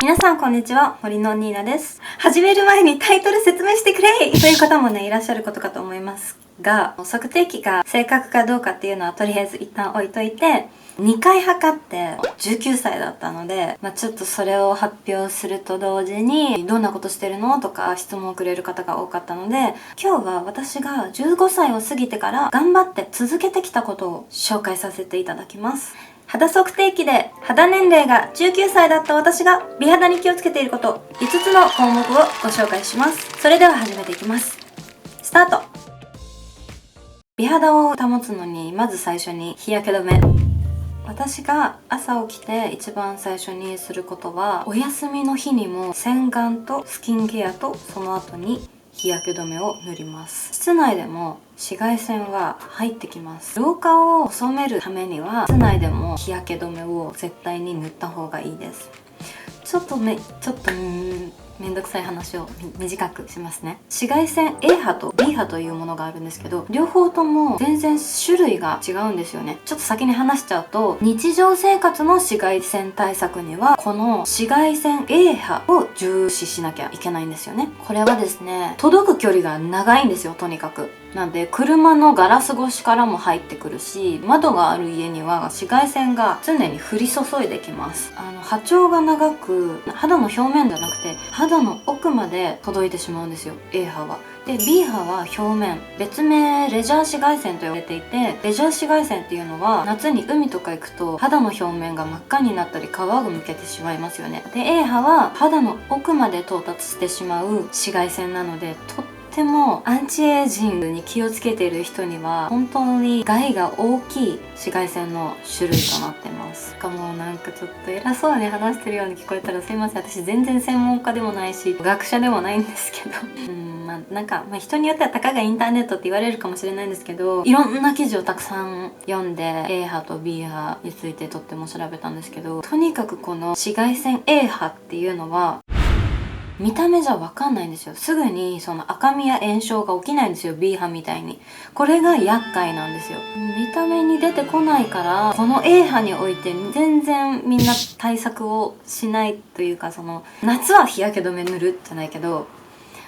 皆さんこんにちは、森のニーナです。始める前にタイトル説明してくれという方もね、いらっしゃることかと思いますが、測定器が正確かどうかっていうのはとりあえず一旦置いといて、2回測って19歳だったので、ちょっとそれを発表すると同時に、どんなことしてるのとか質問をくれる方が多かったので、今日は私が15歳を過ぎてから頑張って続けてきたことを紹介させていただきます。肌測定器で肌年齢が19歳だった私が美肌に気をつけていること5つの項目をご紹介します。それでは始めていきます。スタート。美肌を保つのにまず最初に日焼け止め。私が朝起きて一番最初にすることは、お休みの日にも洗顔とスキンケアとその後に日焼け止めを塗ります。室内でも紫外線は入ってきます。老化を遅めるためには室内でも日焼け止めを絶対に塗った方がいいです。ちょっとめんどくさい話を短くしますね。紫外線 A 波と B 波というものがあるんですけど、両方とも全然種類が違うんですよね。ちょっと先に話しちゃうと、日常生活の紫外線対策にはこの紫外線 A 波を重視しなきゃいけないんですよね。これはですね、届く距離が長いんですよ、とにかく。なんで車のガラス越しからも入ってくるし、窓がある家には紫外線が常に降り注いできます。波長が長く肌の表面じゃなくて肌の奥まで届いてしまうんですよ、 A 波は。で B 波は表面、別名レジャー紫外線と言われていて、レジャー紫外線っていうのは夏に海とか行くと肌の表面が真っ赤になったり皮がむけてしまいますよね。で A 波は肌の奥まで到達してしまう紫外線なので、とってもアンチエイジングに気をつけている人には本当に害が大きい紫外線の種類となってます。もうなんかちょっと偉そうに話してるように聞こえたらすいません。私全然専門家でもないし学者でもないんですけど人によってはたかがインターネットって言われるかもしれないんですけど、いろんな記事をたくさん読んで A 波と B 波についてとっても調べたんですけど、とにかくこの紫外線 A 波っていうのは見た目じゃわかんないんですよ。すぐにその赤みや炎症が起きないんですよ、 B 波みたいに。これが厄介なんですよ。見た目に出てこないから、この A 波において全然みんな対策をしないというか、その夏は日焼け止め塗るじゃないけど、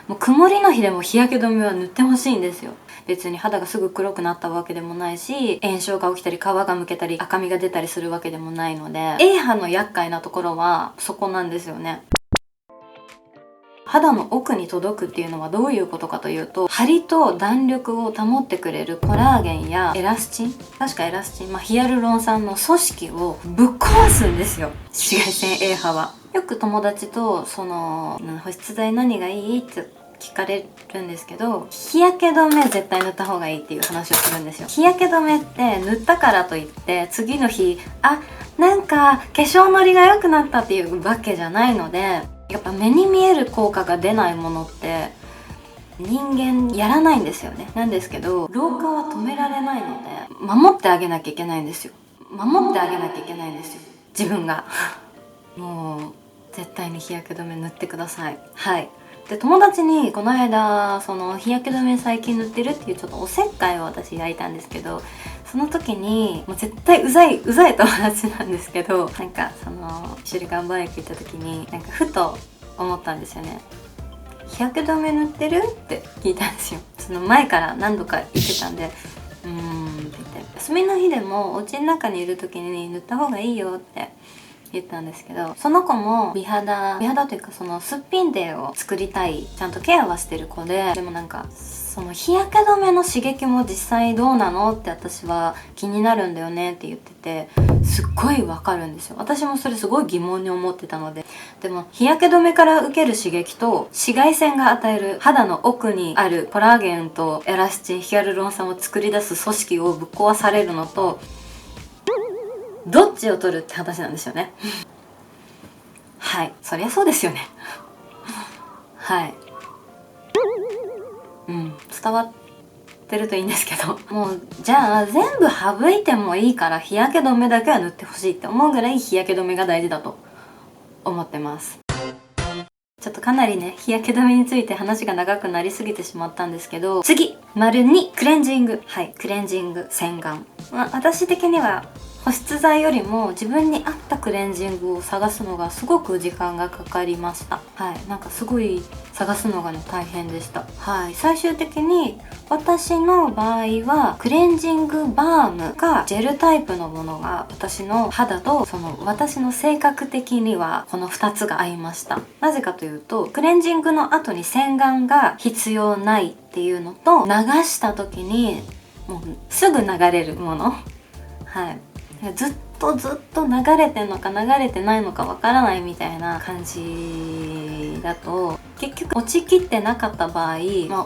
もう曇りの日でも日焼け止めは塗ってほしいんですよ。別に肌がすぐ黒くなったわけでもないし、炎症が起きたり皮がむけたり赤みが出たりするわけでもないので、 A 波の厄介なところはそこなんですよね。肌の奥に届くっていうのはどういうことかというと、張りと弾力を保ってくれるコラーゲンやエラスチン、ヒアルロン酸の組織をぶっ壊すんですよ、紫外線 A 波は。よく友達と保湿剤何がいいって聞かれるんですけど、日焼け止め絶対塗った方がいいっていう話をするんですよ。日焼け止めって塗ったからといって次の日なんか化粧のりが良くなったっていうわけじゃないので、やっぱ目に見える効果が出ないものって人間やらないんですよね。なんですけど、老化は止められないので守ってあげなきゃいけないんですよ。自分がもう絶対に日焼け止め塗ってください。はい。で、友達にこの間日焼け止め最近塗ってるっていうちょっとおせっかいを私焼いたんですけど、その時にもう絶対うざい友達なんですけど、一緒に岩盤浴行った時にふと思ったんですよね。日焼け止め塗ってるって聞いたんですよ。その前から何度か言ってたんで、って言って、休みの日でもお家の中にいる時に塗った方がいいよって言ったんですけど、その子も美肌というかすっぴんデーを作りたい、ちゃんとケアはしてる子で、でも日焼け止めの刺激も実際どうなのって私は気になるんだよねって言ってて、すっごいわかるんですよ。私もそれすごい疑問に思ってたので。でも日焼け止めから受ける刺激と紫外線が与える肌の奥にあるコラーゲンとエラスチン、ヒアルロン酸を作り出す組織をぶっ壊されるのと、どっちを取るって話なんですよね。はい、そりゃそうですよね。はい。伝わってるといいんですけど、もうじゃあ全部省いてもいいから日焼け止めだけは塗ってほしいって思うぐらい日焼け止めが大事だと思ってます。ちょっとかなりね、日焼け止めについて話が長くなりすぎてしまったんですけど、次、丸2、クレンジング。はい、クレンジング、洗顔。私的には保湿剤よりも自分に合ったクレンジングを探すのがすごく時間がかかりました。はい、なんかすごい探すのがね大変でした。はい、最終的に私の場合はクレンジングバームかジェルタイプのものが私の肌と私の性格的にはこの2つが合いました。なぜかというとクレンジングの後に洗顔が必要ないっていうのと、流した時にもうすぐ流れるもの、はい、ずっと流れてんのか流れてないのかわからないみたいな感じだと結局落ちきってなかった場合、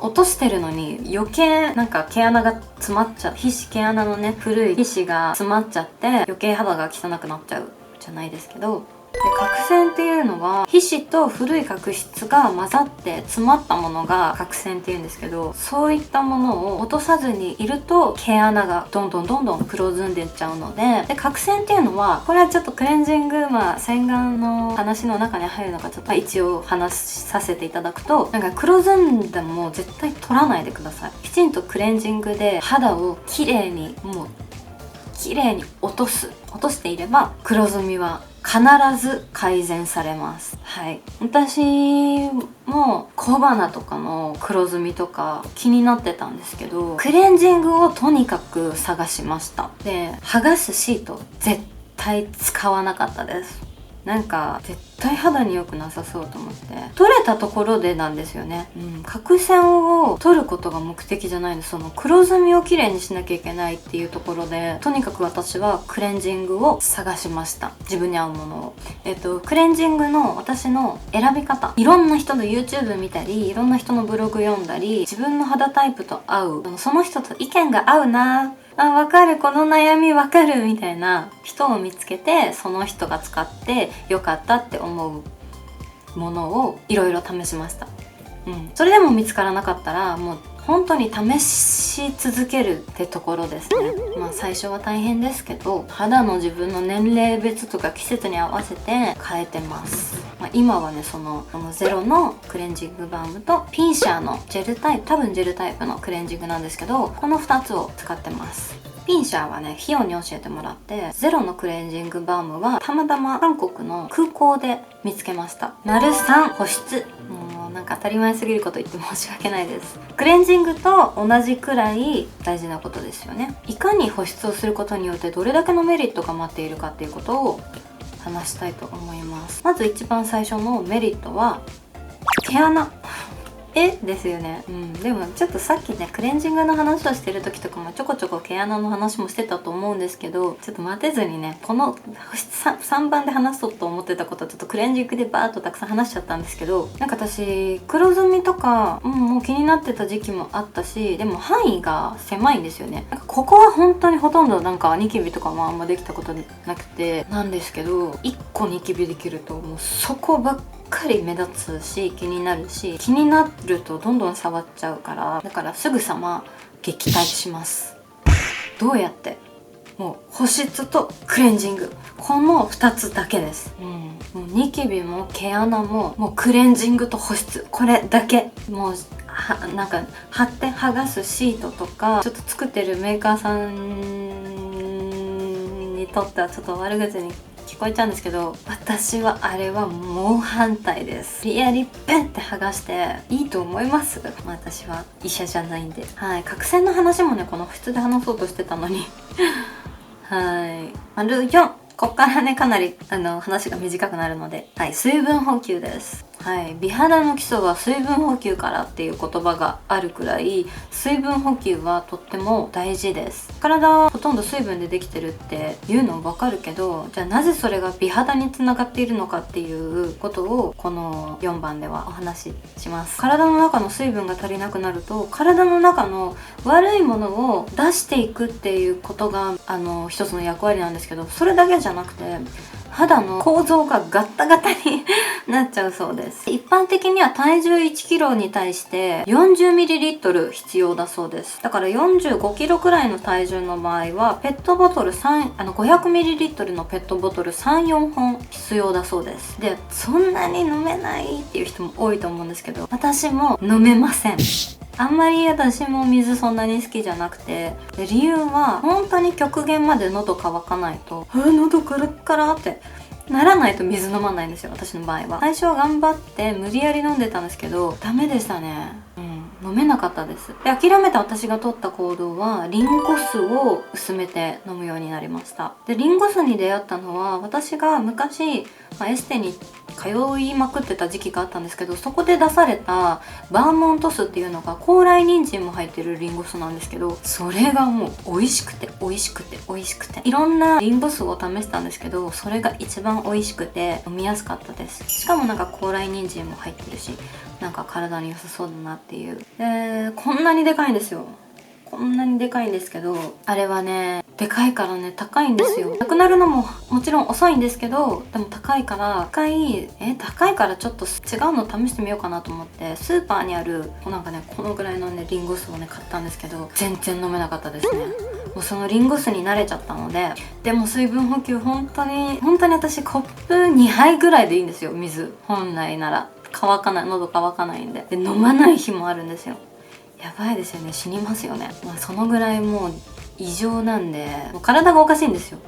落としてるのに余計なんか毛穴が詰まっちゃう、毛穴のね古い皮脂が詰まっちゃって余計肌が汚くなっちゃうじゃないですけど、で角栓っていうのは皮脂と古い角質が混ざって詰まったものが角栓っていうんですけど、そういったものを落とさずにいると毛穴がどんどん黒ずんでいっちゃうので、角栓っていうのはこれはちょっとクレンジング洗顔の話の中に入るのかちょっと一応話させていただくと、なんか黒ずんでも絶対取らないでください。きちんとクレンジングで肌をきれいに落としていれば黒ずみは必ず改善されます。はい、私も小鼻とかの黒ずみとか気になってたんですけど、クレンジングをとにかく探しました。で剥がすシート絶対使わなかったです。なんか絶対肌に良くなさそうと思って、取れたところでなんですよね。角栓を取ることが目的じゃないの、その黒ずみをきれいにしなきゃいけないっていうところで、とにかく私はクレンジングを探しました。自分に合うものを。クレンジングの私の選び方、いろんな人の YouTube 見たりいろんな人のブログ読んだり、自分の肌タイプと合うその人と意見が合うな、わかる、この悩みわかるみたいな人を見つけて、その人が使ってよかったって思うものをいろいろ試しました。それでも見つからなかったらもう本当に試し続けるってところですね。最初は大変ですけど、肌の自分の年齢別とか季節に合わせて変えてます。今はねそのゼロのクレンジングバームとピンシャーのジェルタイプ、多分ジェルタイプのクレンジングなんですけど、この2つを使ってます。ピンシャーはね費用に教えてもらって、ゼロのクレンジングバームはたまたま韓国の空港で見つけました。+3保湿、なんか当たり前すぎること言って申し訳ないです。クレンジングと同じくらい大事なことですよね。いかに保湿をすることによってどれだけのメリットが待っているかっていうことを話したいと思います。まず一番最初のメリットは毛穴ですよね。でもちょっとさっきねクレンジングの話をしてる時とかもちょこちょこ毛穴の話もしてたと思うんですけど、ちょっと待てずにねこの3番で話そうと思ってたことはちょっとクレンジングでバーッとたくさん話しちゃったんですけど、なんか私黒ずみとか、もう気になってた時期もあったし、でも範囲が狭いんですよね。なんかここは本当にほとんどなんかニキビとかもあんまできたことなくてなんですけど、1個ニキビできるともうそこばっかり目立つし気になるし、気になるとどんどん触っちゃうから、だからすぐさま撃退します。どうやって？もう保湿とクレンジング、この2つだけです。もうニキビも毛穴ももうクレンジングと保湿、これだけ。もうなんか貼って剥がすシートとかちょっと作ってるメーカーさんにとってはちょっと悪口に聞こえちゃうんですけど、私はあれは猛反対です。リアリペンって剥がしていいと思います？私は医者じゃないんで。はい、角栓の話もねこの普通で話そうとしてたのにはい。+4、こっからねかなり話が短くなるので、はい、水分補給です。はい、美肌の基礎は水分補給からっていう言葉があるくらい、水分補給はとっても大事です。体はほとんど水分でできてるっていうのわかるけど、じゃあなぜそれが美肌につながっているのかっていうことをこの4番ではお話しします。体の中の水分が足りなくなると、体の中の悪いものを出していくっていうことが一つの役割なんですけど、それだけじゃなくて肌の構造がガッタガタになっちゃうそうです。一般的には体重 1kg に対して 40ml 必要だそうです。だから 45kg くらいの体重の場合はペットボトル500ml のペットボトル 3,4 本必要だそうです。で、そんなに飲めないっていう人も多いと思うんですけど、私も飲めません。あんまり私も水そんなに好きじゃなくて、で理由は本当に極限まで喉乾かないと喉カラッカラってならないと水飲まないんですよ、私の場合は。最初は頑張って無理やり飲んでたんですけどダメでしたね。飲めなかったです。で諦めた私が取った行動はリンゴ酢を薄めて飲むようになりました。でリンゴ酢に出会ったのは私が昔、エステに通いまくってた時期があったんですけど、そこで出されたバーモント酢っていうのが高麗人参も入ってるリンゴ酢なんですけど、それがもう美味しくて美味しくて美味しくて、いろんなリンゴ酢を試したんですけど、それが一番美味しくて飲みやすかったです。しかもなんか高麗人参も入ってるし、なんか体に良さそうだなっていう。でこんなにでかいんですよ。こんなにでかいんですけど、あれはねでかいからね高いんですよ。なくなるのももちろん遅いんですけど、でも高いから高いからちょっと違うの試してみようかなと思ってスーパーにあるなんかねこのぐらいのねリンゴ酢をね買ったんですけど、全然飲めなかったですね。もうそのリンゴ酢に慣れちゃったので。でも水分補給本当に私コップ2杯ぐらいでいいんですよ、水。本来なら乾かない、喉乾かないんで。で飲まない日もあるんですよ。やばいですよね、死にますよね。そのぐらいもう異常なんで、もう体がおかしいんですよ。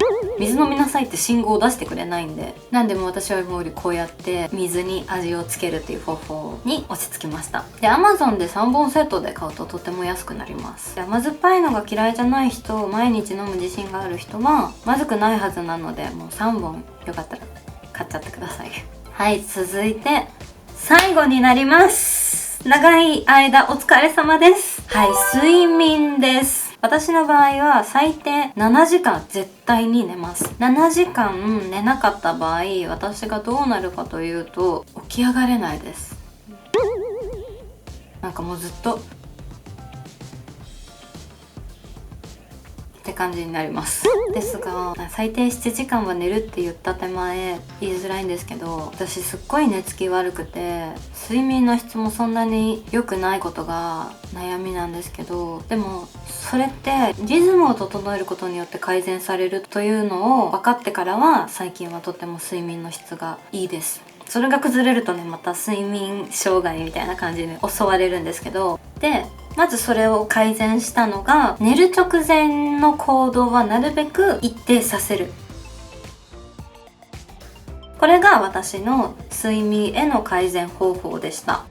水飲みなさいって信号を出してくれないんで。なんでも私はもうこうやって水に味をつけるっていう方法に落ち着きました。で Amazon で3本セットで買うととても安くなります。で甘酸っぱいのが嫌いじゃない人、毎日飲む自信がある人はまずくないはずなので、もう3本よかったら買っちゃってください。はい、続いて最後になります。長い間お疲れ様です。はい、睡眠です。私の場合は最低7時間絶対に寝ます。7時間寝なかった場合、私がどうなるかというと起き上がれないです。なんかもうずっとって感じになりますですが、最低7時間は寝るって言った手前言いづらいんですけど、私すっごい寝つき悪くて睡眠の質もそんなに良くないことが悩みなんですけど、でもそれってリズムを整えることによって改善されるというのを分かってからは、最近はとても睡眠の質がいいです。それが崩れるとね、また睡眠障害みたいな感じで襲われるんですけど、でまずそれを改善したのが、寝る直前の行動はなるべく一定させる。これが私の睡眠への改善方法でした。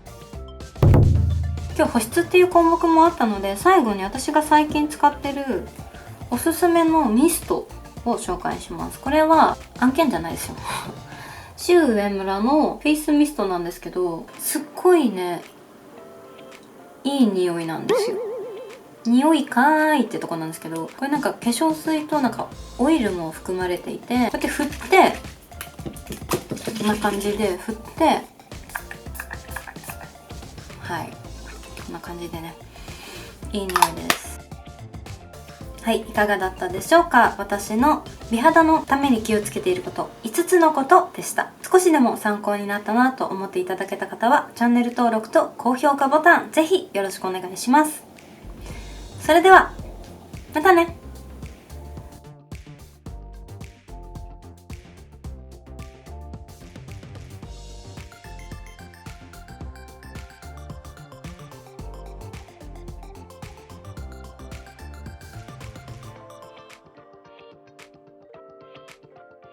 今日保湿っていう項目もあったので、最後に私が最近使ってるおすすめのミストを紹介します。これは案件じゃないですよシュウエムラのフェイスミストなんですけど、すっごいねいい匂いなんですよ。匂いかーいってとこなんですけど、これなんか化粧水となんかオイルも含まれていて、こうやって振って、こんな感じで振って、はい、こんな感じでね、いい匂いです。はい、いかがだったでしょうか。私の美肌のために気をつけていること5つのことでした。少しでも参考になったなと思っていただけた方はチャンネル登録と高評価ボタンぜひよろしくお願いします。それではまたね。